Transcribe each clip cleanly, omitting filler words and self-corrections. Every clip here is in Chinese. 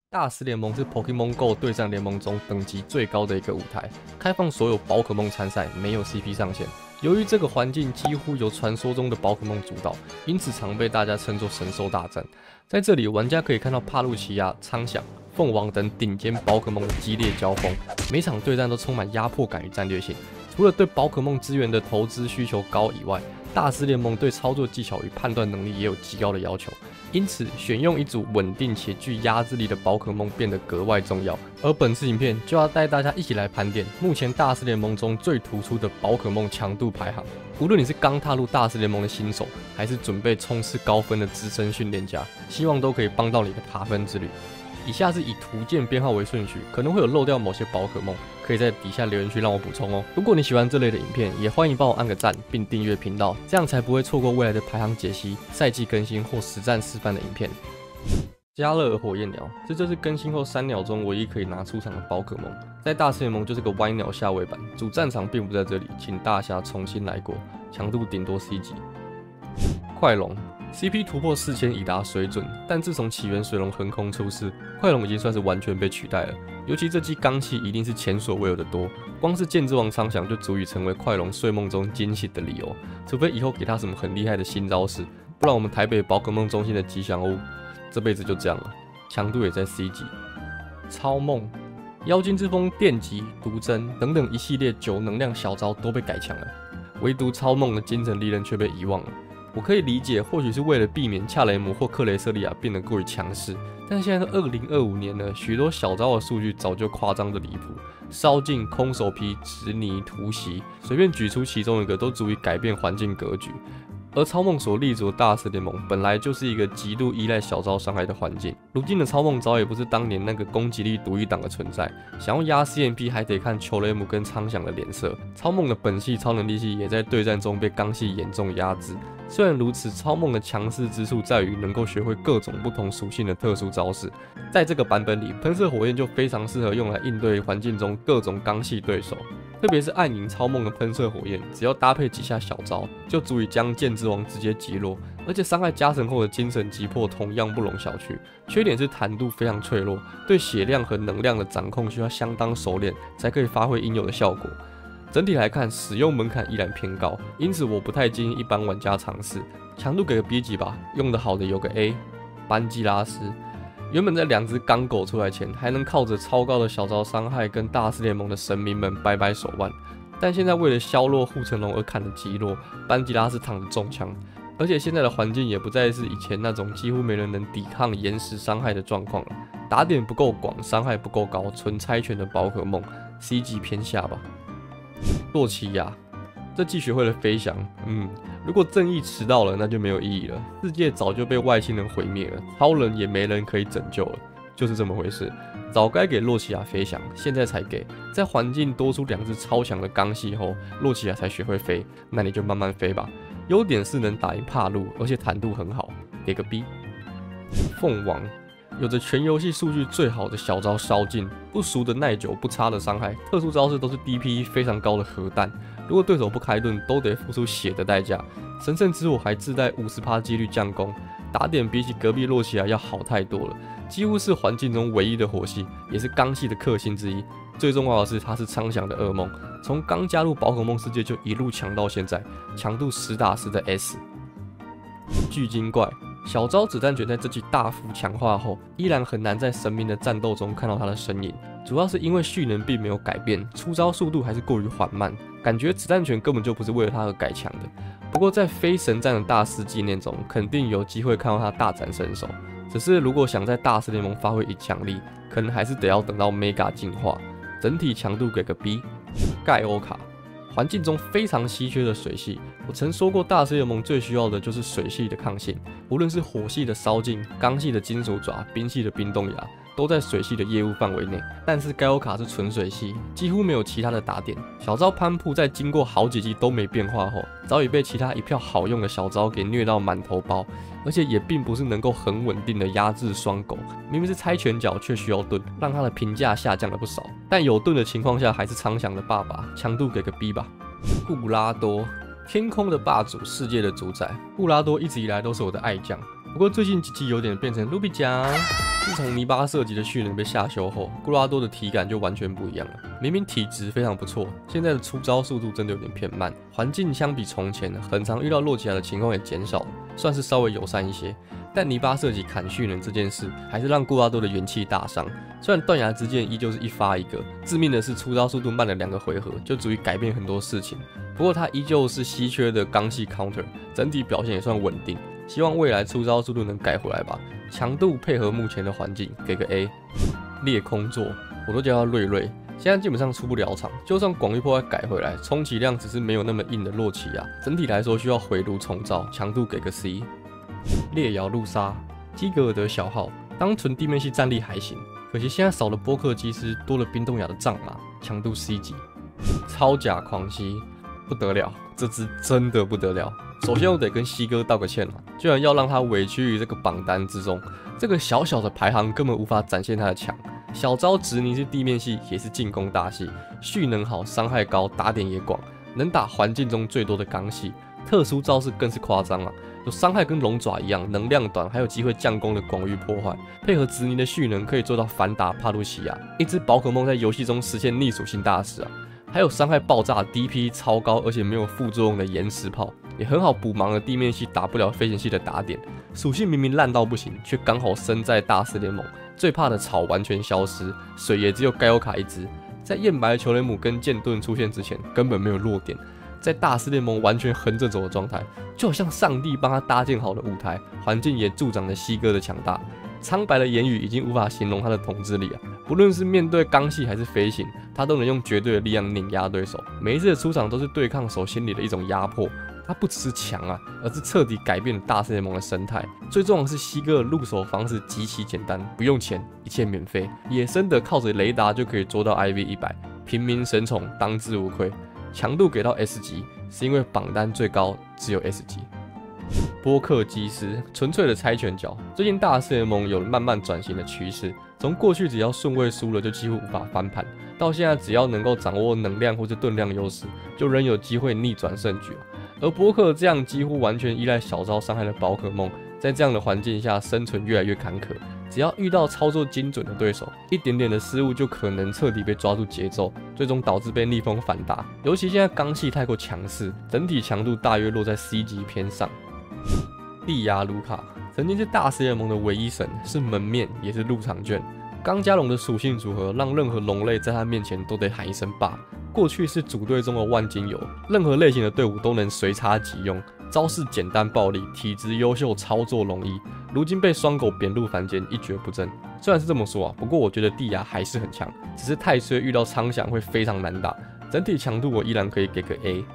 大师联盟是 Pokémon Go 对战联盟中等级最高的一个舞台，开放所有宝可梦参赛，没有 CP 上限。由于这个环境几乎由传说中的宝可梦主导，因此常被大家称作神兽大战。在这里，玩家可以看到帕路奇亚、苍响、凤凰等顶尖宝可梦的激烈交锋，每场对战都充满压迫感与战略性。除了对宝可梦资源的投资需求高以外，大师联盟对操作技巧与判断能力也有极高的要求。因此，选用一组稳定且具压制力的宝可梦变得格外重要。而本次影片就要带大家一起来盘点目前大师联盟中最突出的宝可梦强度排行。无论你是刚踏入大师联盟的新手，还是准备冲刺高分的资深训练家，希望都可以帮到你的爬分之旅。以下是以图鉴编号为顺序，可能会有漏掉某些宝可梦，可以在底下留言区让我补充哦。如果你喜欢这类的影片，也欢迎帮我按个赞并订阅频道，这样才不会错过未来的排行解析、赛季更新或实战示范的影片。加勒尔火焰鸟，这就是更新后3鸟中唯一可以拿出场的宝可梦，在大师联盟就是个歪鸟下位版，主战场并不在这里，请大侠重新来过，强度顶多 C 级。快龙 CP 突破4000已达水准，但自从起源水龙横空出世，快龙已经算是完全被取代了。尤其这季罡气一定是前所未有的多，光是剑之王苍响就足以成为快龙睡梦中惊醒的理由。除非以后给他什么很厉害的新招式，不然我们台北宝可梦中心的吉祥物这辈子就这样了。强度也在 C 级。超梦、妖精之风、电击、毒针等等一系列9能量小招都被改强了，唯独超梦的精神力量却被遗忘了。我可以理解，或许是为了避免恰雷姆或克雷瑟利亚变得过于强势，但现在都2025年了，许多小招的数据早就夸张的离谱，烧尽、空手皮、直泥、突袭，随便举出其中一个都足以改变环境格局。而超梦所立足的大师联盟本来就是一个极度依赖小招伤害的环境，如今的超梦早也不是当年那个攻击力独一档的存在，想要压 CMP 还得看球雷姆跟苍响的脸色。超梦的本系超能力系也在对战中被刚系严重压制。虽然如此，超梦的强势之处在于能够学会各种不同属性的特殊招式，在这个版本里，喷射火焰就非常适合用来应对环境中各种刚系对手。特别是暗影超梦的喷射火焰，只要搭配几下小招，就足以将剑之王直接击落，而且伤害加成后的精神击破同样不容小觑。缺点是弹度非常脆弱，对血量和能量的掌控需要相当熟练，才可以发挥应有的效果。整体来看，使用门槛依然偏高，因此我不太建议一般玩家尝试。强度给个 B 级吧，用得好的有个 A。班基拉斯。原本在2只钢狗出来前，还能靠着超高的小招伤害跟大师联盟的神明们掰掰手腕，但现在为了削弱护城龙而砍的极弱，班吉拉是躺着中枪，而且现在的环境也不再是以前那种几乎没人能抵抗岩石伤害的状况了，打点不够广，伤害不够高，纯猜拳的宝可梦 C 级偏下吧。洛奇亚这季学会了飞翔，如果正义迟到了，那就没有意义了。世界早就被外星人毁灭了，超人也没人可以拯救了，就是这么回事。早该给洛奇亚飞翔，现在才给。在环境多出2只超强的刚系后，洛奇亚才学会飞，那你就慢慢飞吧。优点是能打赢帕路，而且弹度很好，给个 B。凤凰有着全游戏数据最好的小招烧尽，不俗的耐久不差的伤害，特殊招式都是 DPE 非常高的核弹。如果对手不开盾，都得付出血的代价。神圣之火还自带50%几率降攻，打点比起隔壁洛奇亚要好太多了，几乎是环境中唯一的火系，也是刚系的克星之一。最重要的是，他是苍响的噩梦，从刚加入宝可梦世界就一路强到现在，强度实打实的 S。巨鲸怪。小招子弹卷在这季大幅强化后，依然很难在神明的战斗中看到他的身影，主要是因为蓄能并没有改变，出招速度还是过于缓慢，感觉子弹拳根本就不是为了他而改强的。不过在非神战的大师纪念中，肯定有机会看到他大展身手。只是如果想在大师联盟发挥影响力，可能还是得要等到 Mega 进化。整体强度给个 B。盖欧卡。环境中非常稀缺的水系，我曾说过，大师联盟最需要的就是水系的抗性。无论是火系的烧尽、钢系的金属爪、冰系的冰冻牙，都在水系的业务范围内。但是盖欧卡是纯水系，几乎没有其他的打点。小招攀扑在经过好几季都没变化后，早已被其他一票好用的小招给虐到满头包，而且也并不是能够很稳定的压制双狗。明明是猜拳脚，却需要盾，让他的评价下降了不少。但有盾的情况下，还是苍响的爸爸，强度给个 B 吧。布拉多，天空的霸主，世界的主宰，布拉多一直以来都是我的爱将。不过最近几季有点变成卢比酱。自从泥巴射击的蓄能被下修后，古拉多的体感就完全不一样了。明明体质非常不错，现在的出招速度真的有点偏慢，环境相比从前很常遇到落起来的情况也减少了，算是稍微友善一些。但泥巴射击砍蓄能这件事，还是让古拉多的元气大伤。虽然断崖之剑依旧是一发一个，致命的是出招速度慢了2个回合，就足以改变很多事情。不过它依旧是稀缺的刚系 counter， 整体表现也算稳定。希望未来出招速度能改回来吧。强度配合目前的环境，给个 A。裂空座，我都叫它瑞瑞。现在基本上出不了场，就算广域破坏改回来，充其量只是没有那么硬的洛奇亚。整体来说需要回炉重造，强度给个 C。烈瑶路杀，基格尔德小号，当纯地面系战力还行，可惜现在少了波克基斯，多了冰冻雅的藏马，强度 C 级。超甲狂吸，不得了，这只真的不得了。首先我得跟西哥道个歉了，居然要让他委屈于这个榜单之中，这个小小的排行根本无法展现他的强。小招直尼是地面系，也是进攻大系，蓄能好，伤害高，打点也广，能打环境中最多的刚系。特殊招式更是夸张啊，有伤害跟龙爪一样，能量短，还有机会降攻的广域破坏，配合直尼的蓄能，可以做到反打帕路西亚，一只宝可梦在游戏中实现逆属性大师啊！还有伤害爆炸、DP 超高，而且没有副作用的岩石炮，也很好补忙了地面系打不了飞行系的打点。属性明明烂到不行，却刚好身在大师联盟，最怕的草完全消失，水也只有盖欧卡一只。在燕白球雷姆跟剑盾出现之前，根本没有弱点。在大师联盟完全横着走的状态，就好像上帝帮他搭建好的舞台，环境也助长了西哥的强大。苍白的言语已经无法形容他的统治力啊！不论是面对刚系还是飞行，他都能用绝对的力量碾压对手。每一次的出场都是对抗手心里的一种压迫。他不只是强啊，而是彻底改变了大师联盟的生态。最重要的是，西哥的入手方式极其简单，不用钱，一切免费。野生的靠着雷达就可以捉到 IV100， 平民神宠当之无愧。强度给到 S 级，是因为榜单最高只有 S 级。波克基斯，纯粹的猜拳角。最近大师联盟有了慢慢转型的趋势，从过去只要顺位输了就几乎无法翻盘，到现在只要能够掌握能量或者盾量优势，就仍有机会逆转胜局。而波克这样几乎完全依赖小招伤害的宝可梦，在这样的环境下生存越来越坎坷。只要遇到操作精准的对手，一点点的失误就可能彻底被抓住节奏，最终导致被逆风反打。尤其现在刚系太过强势，整体强度大约落在 C 级偏上。蒂亚卢卡曾经是大师联盟的唯一神，是门面也是入场券。钢加龙的属性组合让任何龙类在他面前都得喊一声爸。过去是组队中的万金油，任何类型的队伍都能随插即用，招式简单暴力，体质优秀，操作容易。如今被双狗贬入凡间，一蹶不振。虽然是这么说啊，不过我觉得蒂亚还是很强，只是太岁遇到苍响会非常难打。整体强度我依然可以给个 A。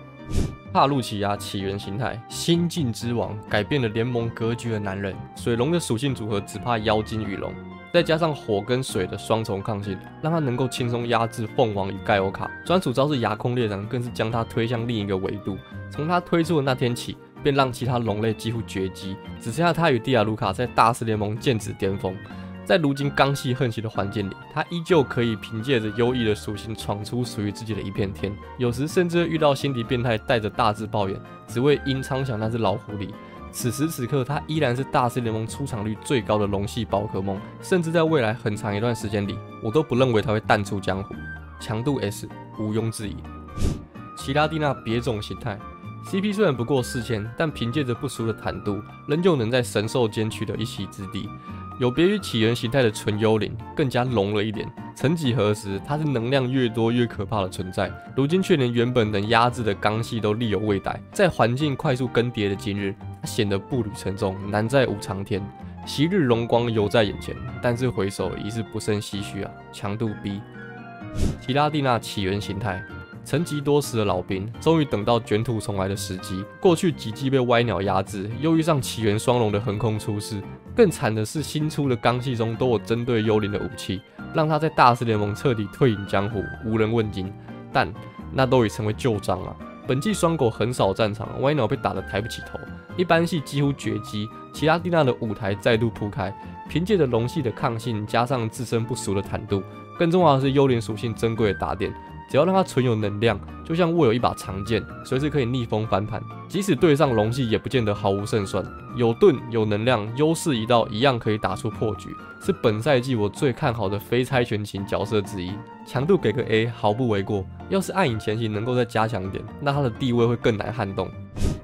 帕路奇亚起源形态，心境之王，改变了联盟格局的男人。水龙的属性组合只怕妖精与龙，再加上火跟水的双重抗性，让他能够轻松压制凤凰与盖欧卡。专属招式牙空猎人更是将他推向另一个维度。从他推出的那天起，便让其他龙类几乎绝迹，只剩下他与蒂亚卢卡在大师联盟剑指巅峰。在如今刚系横袭的环境里，他依旧可以凭借着优异的属性闯出属于自己的一片天。有时甚至会遇到心敌变态带着大字抱怨，只为阴苍响那只老狐狸。此时此刻，他依然是大师联盟出场率最高的龙系宝可梦，甚至在未来很长一段时间里，我都不认为他会淡出江湖。强度 S， 毋庸置疑。奇拉蒂娜别种形态 ，CP 虽然不过4000，但凭借着不俗的坦度，仍旧能在神兽间取得一席之地。有别于起源形态的纯幽灵，更加龙了一点。曾几何时，它是能量越多越可怕的存在，如今却连原本能压制的刚系都力有未逮。在环境快速更迭的今日，它显得步履沉重，难在无常天。昔日荣光犹在眼前，但是回首已是不胜唏嘘啊。强度 B。奇拉蒂娜起源形态。沉寂多时的老兵，终于等到卷土重来的时机。过去几季被歪鸟压制，又遇上起源双龙的横空出世。更惨的是，新出的刚系中都有针对幽灵的武器，让他在大师联盟彻底退隐江湖，无人问津。但那都已成为旧章啊！本季双狗很少战场，歪鸟被打得抬不起头，一般系几乎绝迹。奇拉蒂娜的舞台再度铺开，凭借着龙系的抗性，加上自身不俗的坦度，更重要的是幽灵属性珍贵的打点。只要让它存有能量，就像握有一把长剑，随时可以逆风翻盘。即使对上龙系，也不见得毫无胜算。有盾有能量，优势一到，一样可以打出破局，是本赛季我最看好的非猜拳型角色之一。强度给个 A 毫不为过。要是暗影前行能够再加强点，那他的地位会更难撼动。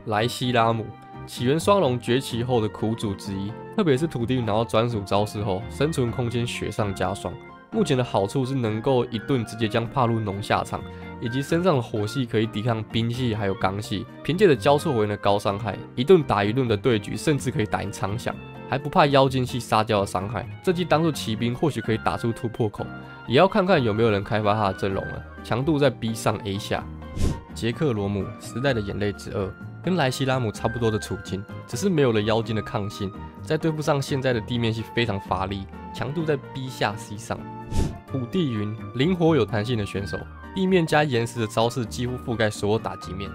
莱西拉姆，起源双龙崛起后的苦主之一，特别是土地拿到专属招式后，生存空间雪上加霜。目前的好处是能够一盾直接将帕路农下场，以及身上的火系可以抵抗冰系还有钢系，凭借着交错为的高伤害，一盾打一盾的对局，甚至可以打赢长响，还不怕妖精系撒娇的伤害。这季当做骑兵或许可以打出突破口，也要看看有没有人开发他的阵容了。强度在 B 上 A 下。杰克罗姆，时代的眼泪之二，跟莱西拉姆差不多的处境，只是没有了妖精的抗性，在对付上现在的地面系非常乏力，强度在 B 下 C 上。土地云，灵活有弹性的选手，地面加岩石的招式几乎覆盖所有打击面，